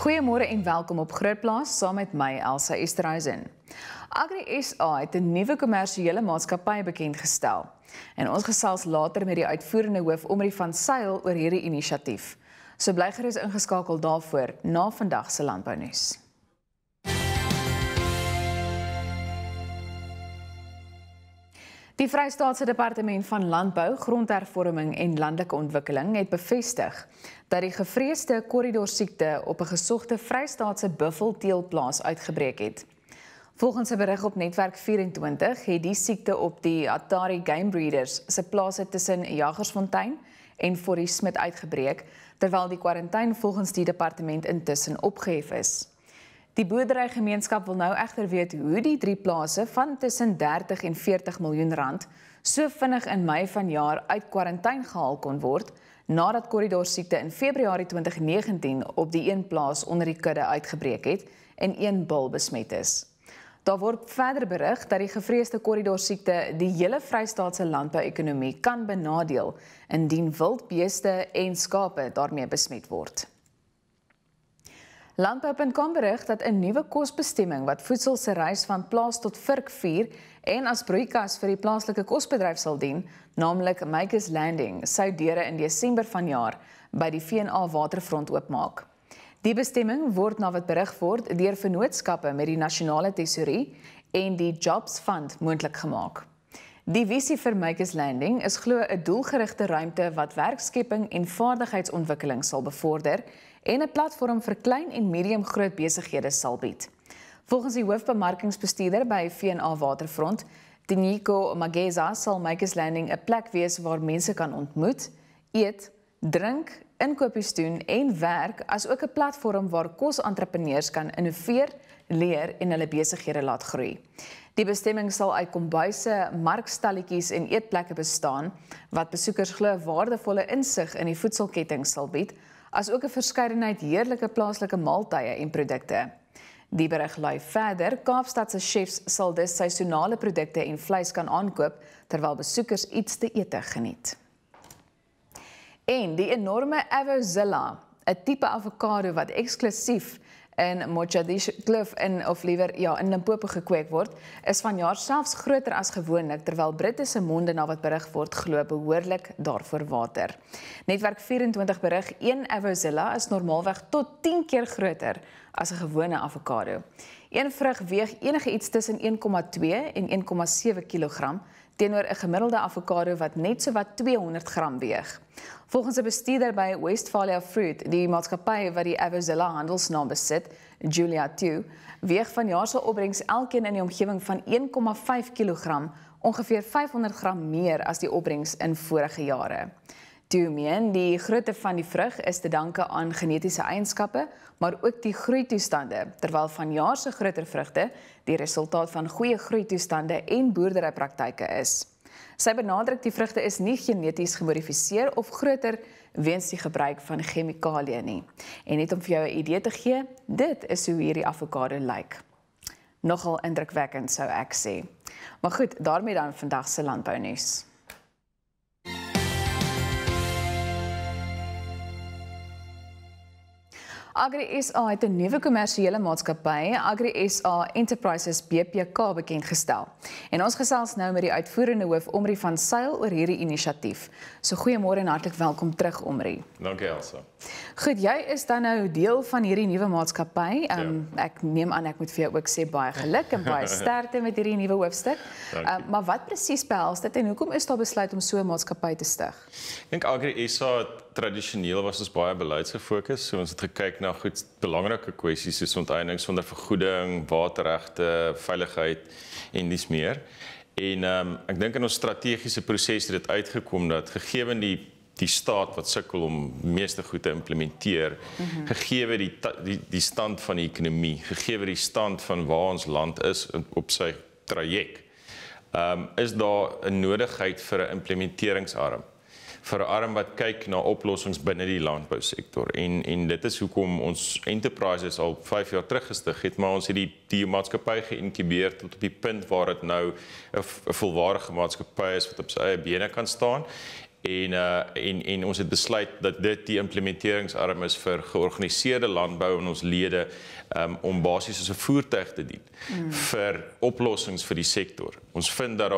Goeiemôre en welkom op Grootplaas saam met my Elsa Esterhuizen. Agri SA het 'n nuwe kommersiële maatskappy bekendgestel. En ons gesels later met die uitvoerende hoof Omri van Sail oor hierdie inisiatief. So bly gerus ingeskakel daarvoor na vandag se landbounuus. Die Vrystaatse Departement van Landbou, Grondhervorming en Landelike Ontwikkeling het bevestig dat die gevreesde korridorsiekte op 'n gesogte Vrystaatse buffelteelplaas uitgebreek het. Volgens 'n berig op Netwerk 24 het die siekte op die Atari Game Breeders se plase tussen Jagersfontein en Fourie Smit uitgebreek, terwyl die kwarantyne volgens die departement intussen opgehef is. Die boerderygemeenskap wil nou egter weet hoe die drie plase van tussen 30 en 40 miljoen rand so vinnig in Mei vanjaar uit kwarantyne gehaal kon word, nadat korridorsiekte in Februarie 2019 op die een plaas onder die kudde uitgebreek het en een bul besmet is. Daar word verder berig dat die gevreesde korridorsiekte die hele Vrystaatse landbou-ekonomie kan benadeel indien wildbeeste en skape daarmee besmet word. Landbou.com berig dat 'n nuwe kosbestemming wat voedsel se reis van plaas tot vurk vier en as broeikas vir die plaaslike kosbedryf sal dien, naamlik Makers Landing, sou deure in Desember vanjaar by die V&A Waterfront oopmaak. Die bestemming word na wat berig word deur vennootskappe met die Nasionale Tesourie en die Jobs Fund moontlik gemaak. Die visie vir Makers Landing is glo 'n doelgerigte ruimte wat werkskepping en vaardigheidsontwikkeling sal bevorder en 'n platform vir klein en medium groot besighede sal bied. Volgens die hoofbemarkingsbestuurder by V&A Waterfront, Tinyiko Mageza, sal Makers Landing 'n plek wees waar mense kan ontmoet, eet, drink, inkopies doen en werk, as ook 'n platform waar kosentrepreneurs kan innoveer, leer en hulle besighede laat groei. Die bestemming sal uit kombuise, markstalletjies en eetplekke bestaan, wat besoekers glo waardevolle insig in die voedselketting sal bied, as ook 'n verskeidenheid heerlike plaaslike maaltye en produkte. Die berig lui verder, Kaapstad se chefs sal dus seisonale produkte en vleis kan aankoop, terwyl besoekers iets te ete geniet. En die enorme Avozilla, 'n tipe avokado wat eksklusief in Mogadishu Kloof in Limpopo gekweek word, is vanjaar selfs groter as gewoonlik, terwyl Britte se monde na wat berig word glo behoorlik daarvoor water. Netwerk 24 berig, een Avozilla is normaalweg tot 10 keer groter as 'n gewone avokado. Een vrug weeg enige iets tussen 1,2 en 1,7 kg, teenoor 'n gemiddelde avokado wat net so wat 200 gram weeg. Volgens 'n bestuurder by Westphalia Fruit, die maatskappy wat die Avozilla handelsnaam besit, Julia Tew, weeg vanjaar se opbrengs elkeen in die omgewing van 1,5 kg, ongeveer 500 gram meer as die opbrengs in vorige jare. Tew meen, die grootte van die vrug is te danke aan genetiese eienskappe, maar ook die groeitoestande, terwyl vanjaar se groter vrugte die resultaat van goeie groeitoestande en boerderypraktyke is. Sy benadruk die vrugte is nie geneties gemodifiseer of groter weens die gebruik van chemikalieë nie. En net om vir jou 'n idee te gee, dit is hoe hierdie avokado lyk. Nogal indrukwekkend sou ek sê. Maar goed, daarmee dan vandag se landbounuus. Agri SA het 'n nuwe kommersiële maatskappy, Agri SA Enterprises BPK, bekendgestel. En ons gesels nou met die uitvoerende hoof Omri van Sail oor hierdie inisiatief. So goeiemôre en hartlik welkom terug, Omri. Dankie, Elsa. Goed, jy is dan nou deel van hierdie nuwe maatskappy. Ek neem aan ek moet vir jou ook sê baie geluk en baie sterkte met hierdie nuwe hoofstuk. Maar wat presies behels dit en hoekom is daar besluit om so 'n maatskappy te stig? Ek dink Agri SA tradisioneel was ons baie beleidsgefokus. So ons het gekyk na goed belangrike kwessies soos onteiening sonder vergoeding, waterregte, veiligheid en dis meer. En ek dink in ons strategiese proses het dit uitgekom dat gegee die staat wat sukkel om meeste goed te implementeer, gegee die stand van die ekonomie, gegee die stand van waar ons land is op sy traject, is daar 'n nodigheid vir 'n implementeringsarm. Vir 'n arm wat kyk na oplossings binne die landbousektor. En dit is hoekom ons Enterprises al 5 jaar terug gestig het, maar ons het die maatskappy geïnkubeer tot op die punt waar dit nou 'n volwaardige maatskappy is wat op sy eie bene kan staan. En ons het besluit dat dit die implementeringsarm is vir georganiseerde landbou in ons lede om basies as 'n voertuig te dien vir oplossings vir die sektor. Ons vind dat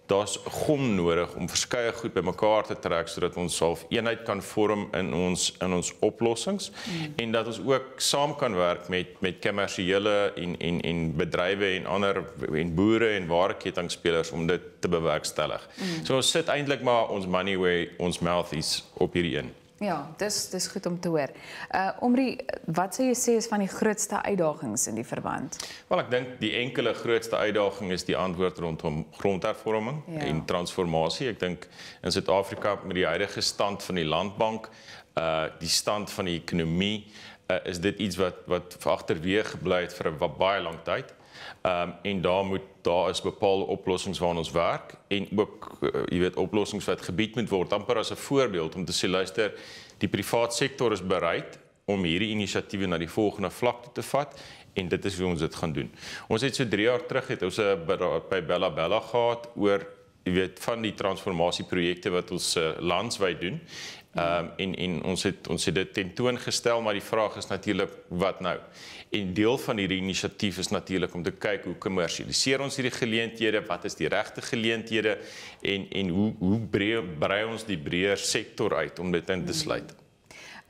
daar's gom nodig om verskeie goed bymekaar te trek sodat ons half eenheid kan vorm in ons oplossings en dat ons ook saam kan werk met kommersiële en bedrywe en ander en boere en warekettingspelers om dit te bewerkstellig. So ons sit eintlik maar ons money where ons mouth is op hierdie een. Ja, dis goed om te hoor. Omri, wat sou jy sê is van die grootste uitdagings in die verband? Wel, ek dink die enkele grootste uitdaging is die antwoord rondom grondhervorming en transformasie. Ek dink in Suid-Afrika met die huidige stand van die landbank, die stand van die ekonomie, is dit iets wat agterweeg gebly het vir 'n baie lang tyd. En daar is bepaalde oplossings waaraan ons werk en ook jy weet oplossings wat gebied moet word amper as 'n voorbeeld om te sê luister die privaat sektor is bereid om hierdie inisiatiewe na die volgende vlak toe te vat en dit is hoe ons dit gaan doen. Ons het so 3 jaar terug het ons by Bella Bella gehad oor jy weet van die transformasieprojekte wat ons landwyd doen. En ons het dit tentoongestel, maar die vraag is natuurlik wat nou? En deel van hierdie inisiatief is natuurlik om te kyk hoe kommersialiseer ons hierdie geleenthede, wat is die regte geleenthede en hoe brei ons die breër sektor uit om dit in te sluit.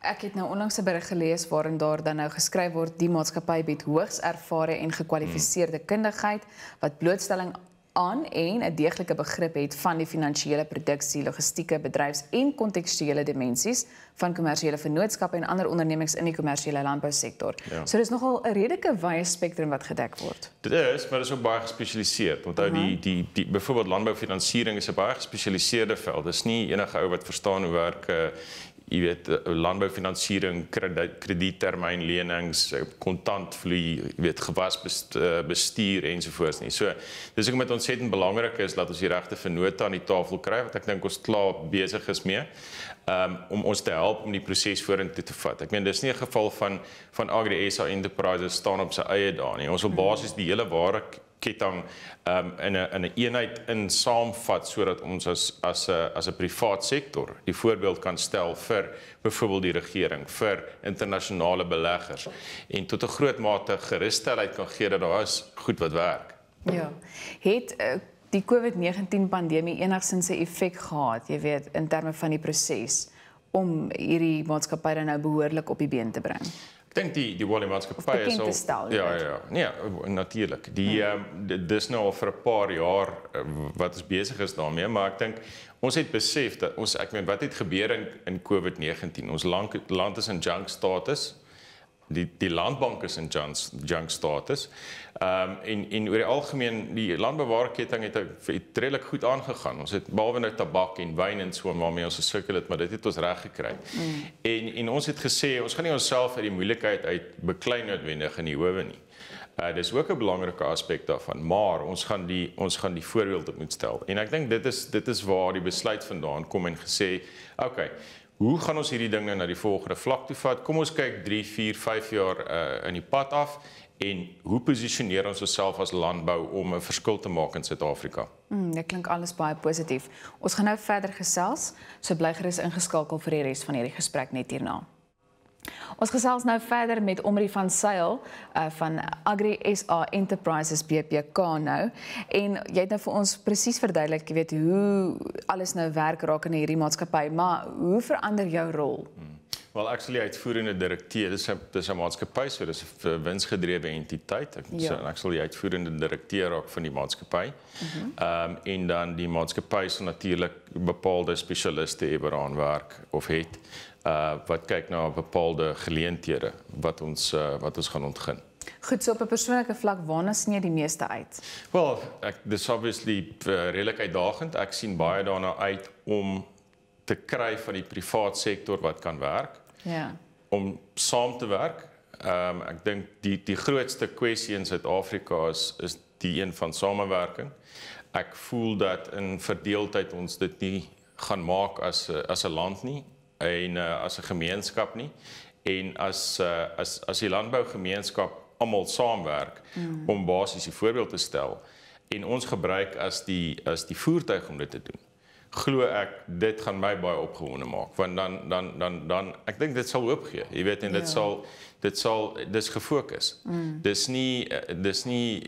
Ek het nou onlangs 'n berig gelees waarin daar dan nou geskryf word die maatskappy bied hoogs ervare en gekwalifiseerde kundigheid wat blootstelling aan en 'n deeglike begrip het van die finansiële produksie, logistieke, bedryfs- en kontekstuele dimensies van kommersiële vennootskappe en ander ondernemings in die kommersiële landbousektor. Ja. So dis nogal 'n redelike wye spektrum wat gedek word. Dit is, maar dit is ook baie gespesialiseerd. Onthou die byvoorbeeld landboufinansiering is 'n baie gespesialiseerde veld. Dis nie enige ou wat verstaan hoe werk jy weet landboufinansiering, krediettermynlenings, kontantvloei, jy weet gewasbestuur ensovoorts nie. So dis hoekom dit ontsettend belangrik is dat ons die regte vennote aan die tafel kry wat ek dink ons klaar besig is mee om ons te help om die proses vorentoe te vat. Ek meen dis nie 'n geval van Agri SA Enterprises staan op sy eie daar nie. Ons wil basies die hele wareketting in 'n eenheid in saamvat sodat ons as 'n privaat sektor die voorbeeld kan stel vir byvoorbeeld die regering, vir internasionale beleggers en tot 'n groot mate gerusstelling kan gee dat daar is goed wat werk. Ja. Het die COVID-19 pandemie enigstens 'n effek gehad, jy weet, in terme van die proses om hierdie maatskappy dan nou behoorlik op die been te bring? Ek dink die Wally maatskappy is al nee, natuurlik. Dis nou al vir 'n paar jaar wat ons besig is daarmee, maar ek dink ons het besef dat ek meen wat het gebeur in COVID-19? Ons land is in junk status. Die landbank is in junk status. En oor die algemeen die landbouwareketting het redelik goed aangegaan. Ons het behalwe nou tabak en wyn en so waarmee ons gesukkel het, maar dit het ons reg gekry. En ons het gesê ons gaan nie onsself uit die moeilikheid uit beklei noodwendig in die howe nie. Dis ook 'n belangrike aspek daarvan, maar ons gaan die voorbeeld op moet stel. En ek dink dit is waar die besluit vandaan kom en gesê, okay, hoe gaan ons hierdie dinge na die volgende vlak toe vat? Kom ons kyk 3, 4, 5 jaar in die pad af en hoe posisioneer ons osself as landbou om 'n verskil te maak in Suid-Afrika? Dit klink alles baie positief. Ons gaan nou verder gesels, so bly gerus ingeskakel vir die res van hierdie gesprek net hierna. Ons gesels nou verder met Omri van Sail van Agri SA Enterprises BPK nou en jy het nou vir ons presies verduidelik, jy weet hoe alles nou werk rakende hierdie maatskappy, maar hoe verander jou rol? Wel, ek sal die uitvoerende direkteur, dis 'n maatskappy, so dis 'n winsgedrewe entiteit. Ek sal die uitvoerende direkteur raak van die maatskappy. En dan die maatskappy sal natuurlik bepaalde spesialiste hê wat daaraan werk of het wat kyk na bepaalde geleenthede wat ons gaan ontgin. Goed, so op 'n persoonlike vlak, waarna sien jy die meeste uit? Wel, dis obviously redelik uitdagend. Ek sien baie daarna uit om te kry van die privaat sektor wat kan werk. Ja. Om saam te werk. Ek dink die grootste kwessie in Suid-Afrika is die een van samewerking. Ek voel dat in verdeeldheid ons dit nie gaan maak as 'n land nie en as 'n gemeenskap nie en as die landbougemeenskap almal saamwerk om basies die voorbeeld te stel en ons gebruik as die voertuig om dit te doen. glo ek dit gaan my baie opgewonde maak, want dan ek dink dit sal oopgee. Jy weet, en dis gefokus. Dis nie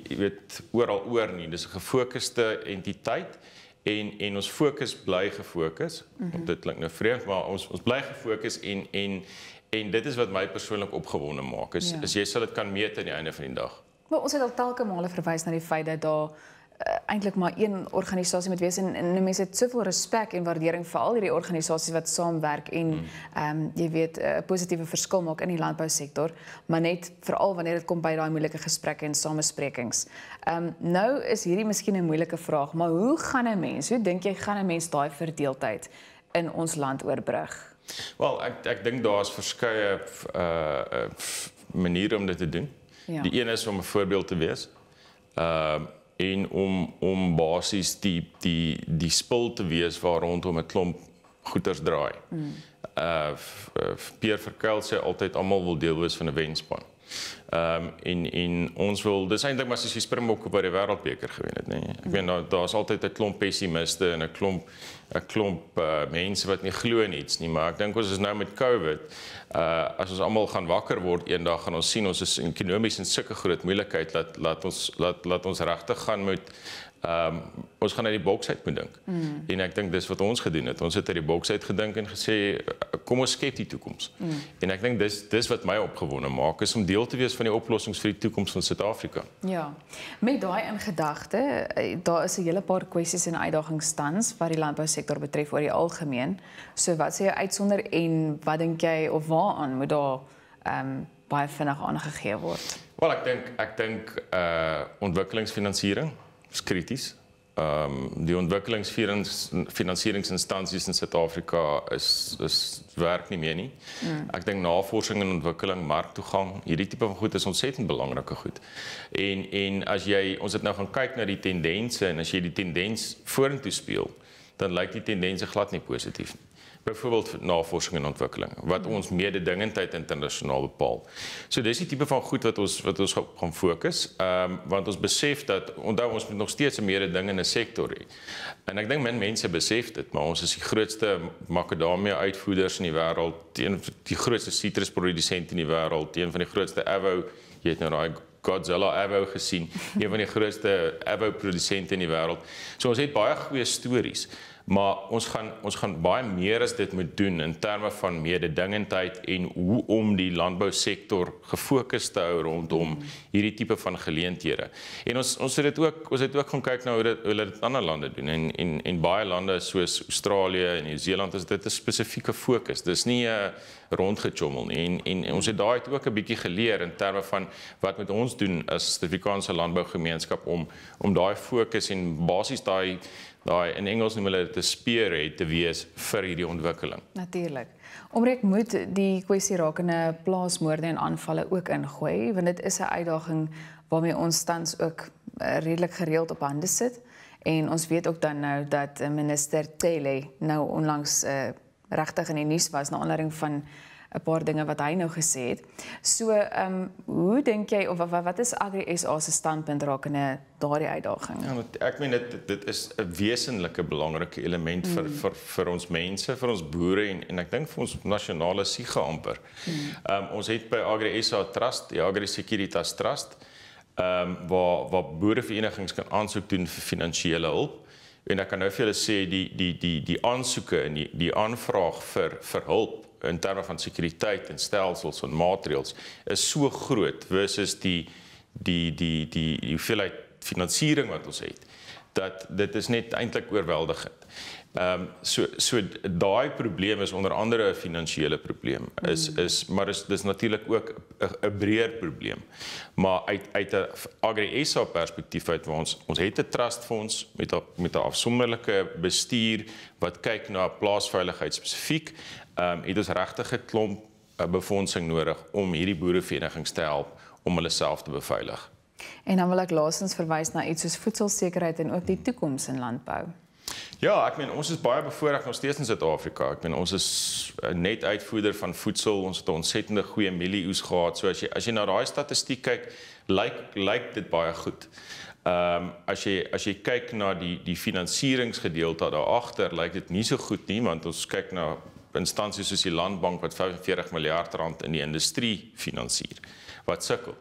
jy weet oor nie. Dis 'n gefokuste entiteit en ons fokus bly gefokus. Dit klink nou vreemd, maar ons bly gefokus en dit is wat my persoonlik opgewonde maak. Is jy sal dit kan meet aan die einde van die dag. Maar ons het al telke male verwys na die feit dat daar eintlik maar een organisasie moet wees en mense het soveel respek en waardering vir al hierdie organisasies wat saamwerk en jy weet 'n positiewe verskil maak in die landbousektor, maar net veral wanneer dit kom by daai moeilike gesprekke en samesprekings. Nou is hierdie miskien 'n moeilike vraag, maar hoe dink jy gaan 'n mens daai verdeeldheid in ons land oorbrug? Wel, ek dink daar's verskeie maniere om dit te doen. Ja. Die een is om 'n voorbeeld te wees. En om basies die spul te wees waar rondom 'n klomp goeders draai. Pierre Verkuil sê altyd almal wil deel wees van 'n wenspan. En ons wil, dis eintlik maar soos die Springbokke by die Wêreldbeker gewen het, nee. Ek weet daar's altyd 'n klomp pessimiste en 'n klomp mense wat nie glo in iets nie, maar ek dink ons is nou met COVID, as ons almal gaan wakker word eendag gaan ons sien ons is ekonomies in sulke groot moeilikheid laat ons regtig gaan met ons gaan uit die boks uit moet dink. En ek dink dis wat ons gedoen het. Ons het uit die boks uit gedink en gesê kom ons skep die toekoms. En ek dink dis wat my opgewonde maak is om deel te wees van die oplossings vir die toekoms van Suid-Afrika. Ja. Met daai in gedagte, daar is 'n hele paar kwessies en uitdagings tans wat die landbousektor betref oor die algemeen. So wat sê jy uitsonder en wat dink jy of waaraan moet daar baie vinnig aangegee word? Wel, ek dink ontwikkelingsfinansiering is krities. Die ontwikkelingsfinansieringsinstansies in Suid-Afrika is werk nie meer nie. Ek dink navorsing en ontwikkeling, marktoegang, hierdie tipe van goed is ontsettend belangrike goed. En as ons het nou gaan kyk na die tendense en as jy die tendens vorentoe speel, dan lyk die tendense glad nie positief nie. Byvoorbeeld navorsing en ontwikkeling, wat ons mededingendheid internasionaal bepaal. So dis die tipe van goed wat ons gaan fokus, want ons besef dat, onthou ons moet nog steeds 'n mededingende sektor hê. En ek dink min mense besef dit, maar ons is die grootste makadamia uitvoerders in die wêreld, die grootste sitrusprodusent in die wêreld, een van die grootste avou, jy het nou daai Godzilla avou gesien, een van die grootste avou produsente in die wêreld. So ons het baie goeie stories. Maar ons gaan baie meer as dit moet doen in terme van mededingendheid en hoe om die landbousektor gefokus te hou rondom hierdie tipe van geleenthede. En ons het ook gaan kyk na hoe hulle dit in ander lande doen. En baie lande soos Australië en Nieu-Seeland is dit 'n spesifieke fokus. Dis nie 'n rondgechommel nie. En ons het daai ook 'n bietjie geleer in terme van wat moet ons doen as Suid-Afrikaanse landbougemeenskap om daai fokus en basies daai in Engels noem hulle dit 'n spearhead te wees vir hierdie ontwikkeling. Natuurlik. Omrek moet die kwessie rakende plaasmoorde en aanvalle ook ingooi, want dit is 'n uitdaging waarmee ons tans ook redelik gereeld op hande sit. En ons weet ook dan nou dat minister Cele nou onlangs regtig in die nuus was na aanleiding van 'n paar dinge wat hy nou gesê het. So, hoe dink jy of wat is Agri SA se standpunt rakende daardie uitdaging? Ja, ek meen dit is 'n wesenlike belangrike element vir ons mense, vir ons boere en ek dink vir ons nasionale siege amper. Ons het by Agri SA Trust, die Agri Securitas Trust, waar boereverenigings kan aansoek doen vir finansiële hulp. En ek kan nou vir julle sê die aansoeke en die aanvraag vir hulp in terme van sekuriteit en stelsels en maatreëls is so groot versus die hoeveelheid finansiering wat ons het, dat dit is net eintlik oorweldigend. So daai probleem is onder andere 'n finansiële probleem, maar dis natuurlik ook 'n breër probleem. Maar uit 'n Agri SA perspektief uit, waar ons het 'n trustfonds met 'n afsonderlike bestuur wat kyk na plaasveiligheid spesifiek, het ons regtig 'n klomp befondsing nodig om hierdie boereverenigings te help om hulle self te beveilig. En dan wil ek laastens verwys na iets soos voedselsekerheid en ook die toekoms in landbou. Ja, ek meen ons is baie bevoordeel nog steeds in Suid-Afrika. Ek meen ons is net uitvoerder van voedsel. Ons het 'n ontsettende goeie mielieoes gehad. So as jy na daai statistiek kyk, lyk dit baie goed. As jy kyk na die finansieringsgedeelte daar agter, lyk dit nie so goed nie, want ons kyk na instansies soos die Landbank wat 45 miljard rand in die industrie finansier, wat sukkel.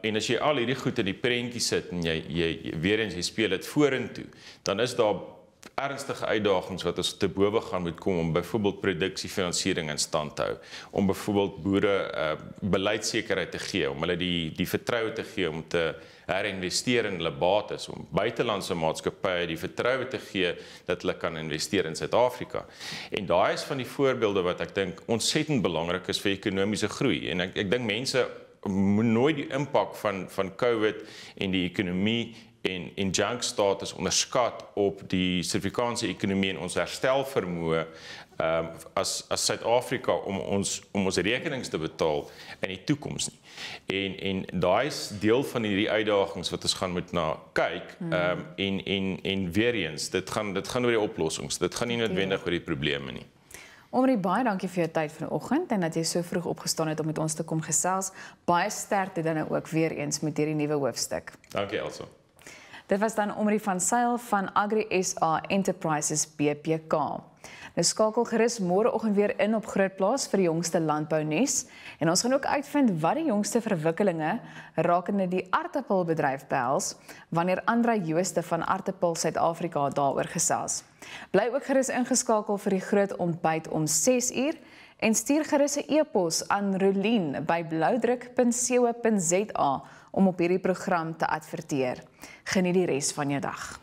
En as jy al hierdie goed in die prentjie sit en jy weer eens jy speel dit vorentoe, dan is daar ernstige uitdagings wat ons te bowe gaan moet kom om byvoorbeeld produksiefinansiering in stand te hou, om byvoorbeeld boere beleidssekerheid te gee, om hulle die vertroue te gee om te herinvesteer in hulle bates, om buitelandse maatskappye die vertroue te gee dat hulle kan investeer in Suid-Afrika. En daai is van die voorbeelde wat ek dink ontsettend belangrik is vir ekonomiese groei. En ek dink mense moet nooit die impak van COVID en die ekonomie en junk status onderskat op die Suid-Afrikaanse ekonomie en ons herstelvermoë as Suid-Afrika om ons rekenings te betaal in die toekoms nie. En daai is deel van hierdie uitdagings wat ons gaan moet na kyk en weer eens, dit gaan oor die oplossings, dit gaan nie noodwendig oor die probleme nie. Omri, baie dankie vir jou tyd vanoggend en dat jy so vroeg opgestaan het om met ons te kom gesels. Baie sterkte dan ook weer eens met hierdie nuwe hoofstuk. Dankie Elsa. Dit was dan Omri van Sail van Agri SA Enterprises BPK. Nou skakel gerus môreoggend weer in op Grootplaas vir die jongste landbounuus en ons gaan ook uitvind wat die jongste verwikkelinge rakende die aartappelbedryf behels wanneer Andra Jooste van Aartappel Suid-Afrika daaroor gesels. Bly ook gerus ingeskakel vir die groot ontbyt om 6:00 en stuur gerus 'n e-pos aan Rolien by bloudruk.co.za om op hierdie program te adverteer. Geniet die res van jou dag.